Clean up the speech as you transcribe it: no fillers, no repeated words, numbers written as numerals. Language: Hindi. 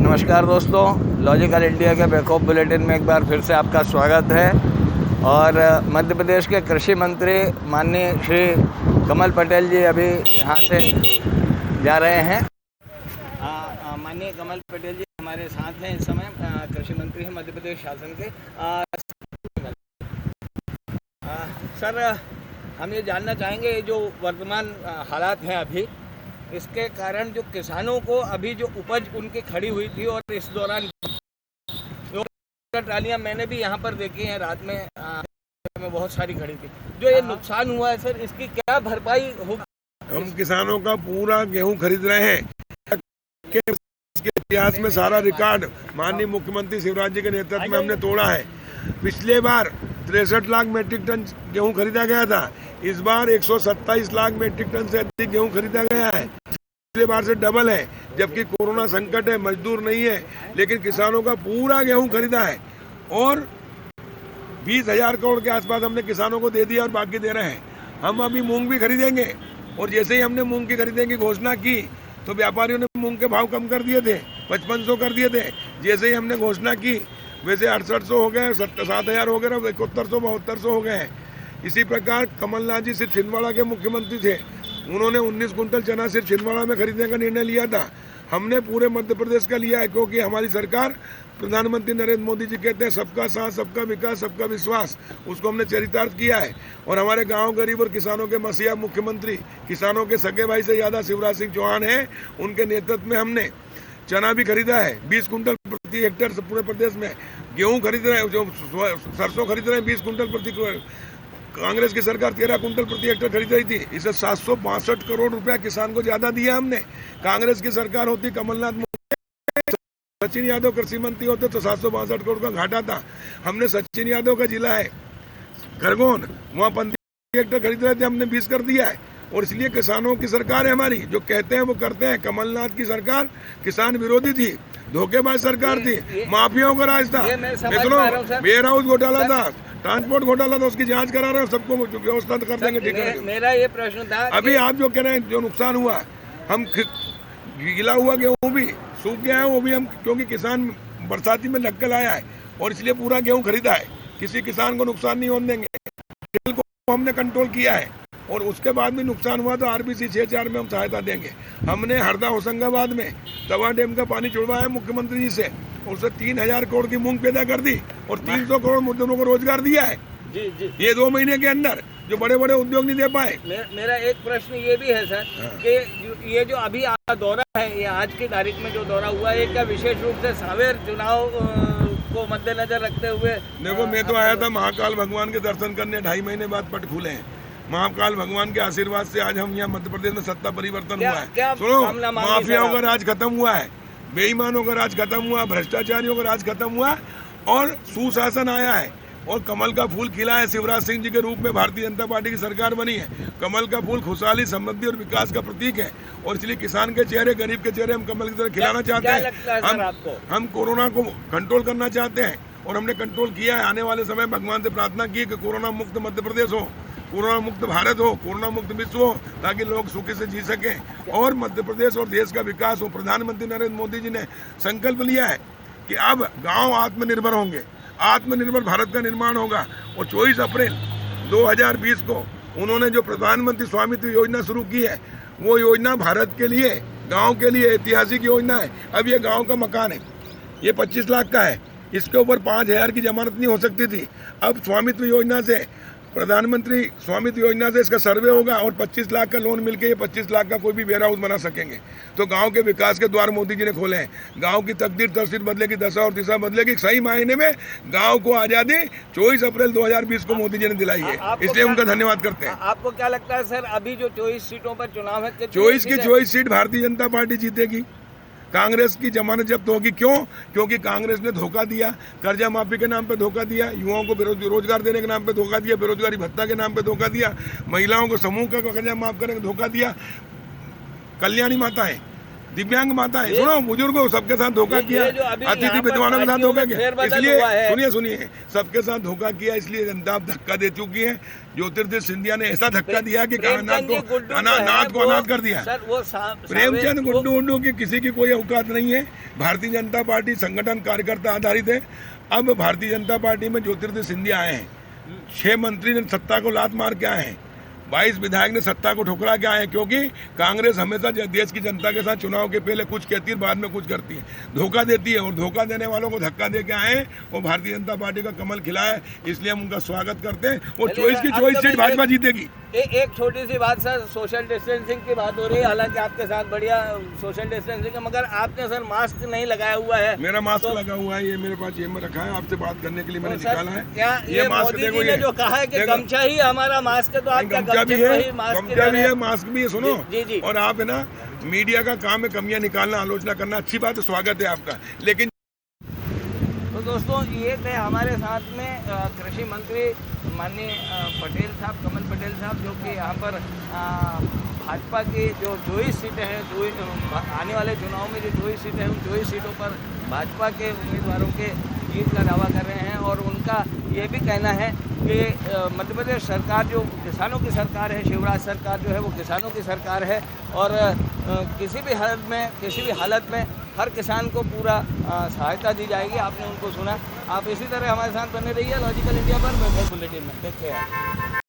नमस्कार दोस्तों, लॉजिकल इंडिया के बैकऑफ बुलेटिन में एक बार फिर से आपका स्वागत है। और मध्य प्रदेश के कृषि मंत्री माननीय श्री कमल पटेल जी अभी यहाँ से जा रहे हैं। माननीय कमल पटेल जी हमारे साथ हैं इस समय, कृषि मंत्री हैं मध्य प्रदेश शासन के। सर, हम ये जानना चाहेंगे जो वर्तमान हालात हैं अभी, इसके कारण जो किसानों को अभी जो उपज उनकी खड़ी हुई थी और इस दौरान ट्रालियां मैंने भी यहाँ पर देखी हैं, रात में बहुत सारी खड़ी थी। जो ये नुकसान हुआ है सर, इसकी क्या भरपाई होगी? हम किसानों का पूरा गेहूं खरीद रहे हैं। इसके इतिहास में सारा रिकॉर्ड माननीय मुख्यमंत्री शिवराज जी के नेतृत्व में हमने तोड़ा है। पिछले बार 63 लाख मीट्रिक टन गेहूं खरीदा गया था, इस बार 127 लाख मीट्रिक टन से अधिक गेहूं खरीदा गया है। पिछले बार से डबल है, जबकि कोरोना संकट है, मजदूर नहीं है, लेकिन किसानों का पूरा गेहूं खरीदा है और 20,000 करोड़ के आसपास हमने किसानों को दे दिया और बाकी दे रहे हैं। हम अभी मूंग भी खरीदेंगे और जैसे ही हमने मूंग की खरीदने की घोषणा की तो व्यापारियों ने मूंग के भाव कम कर दिए थे, 5500 कर दिए थे। जैसे ही हमने घोषणा की वैसे 6800 हो गए, 7,000 हो गए, 7100 7200 हो गए हैं। इसी प्रकार कमलनाथ जी सिर्फ छिंदवाड़ा के मुख्यमंत्री थे, उन्होंने 19 कुंटल चना सिर्फ छिंदवाड़ा में खरीदने का निर्णय लिया था। हमने पूरे मध्य प्रदेश का लिया है, क्योंकि हमारी सरकार, प्रधानमंत्री नरेंद्र मोदी जी कहते हैं सबका साथ, सबका विकास, सबका विश्वास, उसको हमने चरितार्थ किया है। और हमारे गांव गरीब और किसानों के मसीहा मुख्यमंत्री, किसानों के सगे भाई से ज़्यादा शिवराज सिंह चौहान हैं, उनके नेतृत्व में हमने चना भी खरीदा है 20 कुंटल प्रति हेक्टेयर से पूरे प्रदेश में। गेहूँ खरीद रहे हैं, जो सरसों खरीद रहे हैं 20 कुंटल प्रति। कांग्रेस की सरकार 13 कुंटल प्रति हेक्टेयर खरीद रही थी, इसे 762 करोड़ रुपया किसान को ज्यादा दिया हमने। कांग्रेस की सरकार होती, कमलनाथ सचिन यादव कृषि मंत्री होते तो 762 करोड़ का घाटा था। हमने सचिन यादव का जिला है खरगोन, वहाँ 35 हेक्टेयर खरीद रहे थे, हमने 20 कर दिया है। और इसलिए किसानों की सरकार है हमारी, जो कहते हैं वो करते हैं। कमलनाथ की सरकार किसान विरोधी थी, धोखेबाज सरकार थी, माफियाओं का राज था, वेयर हाउस घोटाला था, ट्रांसपोर्ट घोटाला था, उसकी जांच करा रहे हैं, सबको व्यवस्था कर देंगे। ठीक है, मेरा ये प्रश्न था, अभी आप जो कह रहे हैं जो नुकसान हुआ, हम गीला हुआ गेहूँ भी सूख गया है, वो भी हम, क्योंकि किसान बरसाती में नक्कल आया है और इसलिए पूरा गेहूँ खरीदा है, किसी किसान को नुकसान नहीं होने देंगे। तेल को हमने कंट्रोल किया है और उसके बाद भी नुकसान हुआ तो RBC 6-4 में हम सहायता देंगे। हमने हरदा होशंगाबाद में तवा डैम का पानी छुड़वाया मुख्यमंत्री जी से, उससे 3,000 करोड़ की मूंग पैदा कर दी और 300 करोड़ मजदूरों को रोजगार दिया है जी। ये 2 महीने के अंदर, जो बड़े बड़े उद्योग नहीं दे पाए। मेरा एक प्रश्न ये भी है सर कि ये जो अभी दौरा है, ये आज की तारीख में जो दौरा हुआ है, क्या विशेष रूप से सावेर चुनाव को मद्देनजर रखते हुए? देखो, मैं तो आया था महाकाल भगवान के दर्शन करने, 2.5 महीने बाद पट खुले हैं। महाकाल भगवान के आशीर्वाद से आज हम यहाँ मध्य प्रदेश में सत्ता परिवर्तन हुआ है। सुनो, माफियाओं का राज खत्म हुआ है, बेईमानों का राज खत्म हुआ, भ्रष्टाचारियों का राज खत्म हुआ और सुशासन आया है और कमल का फूल खिला है। शिवराज सिंह जी के रूप में भारतीय जनता पार्टी की सरकार बनी है। कमल का फूल खुशहाली, समृद्धि और विकास का प्रतीक है और इसलिए किसान के चेहरे, गरीब के चेहरे हम कमल की तरह खिलाना चाहते हैं। हम कोरोना को कंट्रोल करना चाहते हैं और हमने कंट्रोल किया है। आने वाले समय भगवान से प्रार्थना की कि कोरोना मुक्त मध्य प्रदेश हो, कोरोना मुक्त भारत हो, कोरोना मुक्त विश्व हो, ताकि लोग सुखी से जी सकें और मध्य प्रदेश और देश का विकास हो। प्रधानमंत्री नरेंद्र मोदी जी ने संकल्प लिया है कि अब गांव आत्मनिर्भर होंगे, आत्मनिर्भर भारत का निर्माण होगा। और 24 अप्रैल 2020 को उन्होंने जो प्रधानमंत्री स्वामित्व योजना शुरू की है, वो योजना भारत के लिए, गाँव के लिए ऐतिहासिक योजना है। अब ये गाँव का मकान है, ये 25 लाख का है, इसके ऊपर 5,000 की जमानत नहीं हो सकती थी। अब स्वामित्व योजना से, प्रधानमंत्री स्वामित्व योजना से इसका सर्वे होगा और 25 लाख का लोन मिलके ये 25 लाख का कोई भी वेयर हाउस बना सकेंगे। तो गांव के विकास के द्वार मोदी जी ने खोले हैं। गांव की तकदीर तस्वीर बदलेगी, दशा और दिशा बदलेगी। सही मायने में गांव को आज़ादी 24 अप्रैल 2020 को मोदी जी ने दिलाई है, इसलिए उनका धन्यवाद करते हैं। आपको क्या लगता है सर, अभी जो 24 सीटों पर चुनाव है, 24 की 24 सीट भारतीय जनता पार्टी जीतेगी। कांग्रेस की जमानत जब्त होगी। क्यों? क्योंकि कांग्रेस ने धोखा दिया, कर्जा माफी के नाम पे धोखा दिया, युवाओं को रोजगार देने के नाम पे धोखा दिया, बेरोजगारी भत्ता के नाम पे धोखा दिया, महिलाओं को समूह का कर्जा माफ करने का धोखा दिया। कल्याणी माताएं दिव्यांग माताएं, सुनो, बुजुर्गों, सबके साथ धोखा किया, ये जो अभी अतिथि यहाँ पर विद्वानों के साथ पार्टियों धोखा में किया, फेरबदल इसलिए हुआ है। सुनिए, सबके साथ धोखा किया, इसलिए जनता अब धक्का दे चुकी है। ज्योतिर्दित्य सिंधिया ने ऐसा धक्का दिया कि प्रेमचंद जी गुड्डू जो है, नाथ को अनाथ कर दिया। सर वो प्रेमचंद गुड्डू की किसी की कोई औकात नहीं है। भारतीय जनता पार्टी संगठन कार्यकर्ता आधारित है। अब भारतीय जनता पार्टी में ज्योतिर्दित्य सिंधिया आए हैं, 6 मंत्री ने सत्ता को लात मार के आए हैं, 22 विधायक ने सत्ता को ठुकरा के आए हैं, क्योंकि कांग्रेस हमेशा देश की जनता के साथ चुनाव के पहले कुछ कहती है, बाद में कुछ करती है, धोखा देती है, और धोखा देने वालों को धक्का दे के आए हैं। वो भारतीय जनता पार्टी का कमल खिला है, इसलिए हम उनका स्वागत करते हैं। वो 24 सीट भाजपा जीतेगी। एक छोटी सी बात सर, सोशल डिस्टेंसिंग की बात हो रही है, हालांकि आपके साथ बढ़िया सोशल डिस्टेंसिंग है, मगर आपने सर मास्क नहीं लगाया हुआ है। मेरा मास्क लगा हुआ है, ये मेरे पास जेब में रखा है, आपसे बात करने के लिए मैंने निकाला है। क्या ये मास्क मोदी जी ने जो कहा है कि गमछा ही हमारा मास्क है, तो आप क्या गमछा भी है, मास्क भी है, सुनो। जी। और आप है ना, मीडिया का काम है कमियां निकालना, आलोचना करना, अच्छी बात है, स्वागत है आपका, लेकिन तो दोस्तों ये थे हमारे साथ में कृषि मंत्री माननीय पटेल साहब, कमल पटेल साहब, जो कि यहाँ पर भाजपा की जो 24 सीटें हैं, आने वाले चुनाव में जो 24 सीटें हैं, उन 24 सीटों पर भाजपा के उम्मीदवारों के जीत का दावा कर रहे हैं। और उनका ये भी कहना है कि मध्य प्रदेश सरकार जो किसानों की सरकार है, शिवराज सरकार जो है वो किसानों की सरकार है, और किसी भी हालत में हर किसान को पूरा सहायता दी जाएगी। आपने उनको सुना। आप इसी तरह हमारे साथ बने रहिए लॉजिकल इंडिया पर, मैं बुलेटिन में देखते हैं।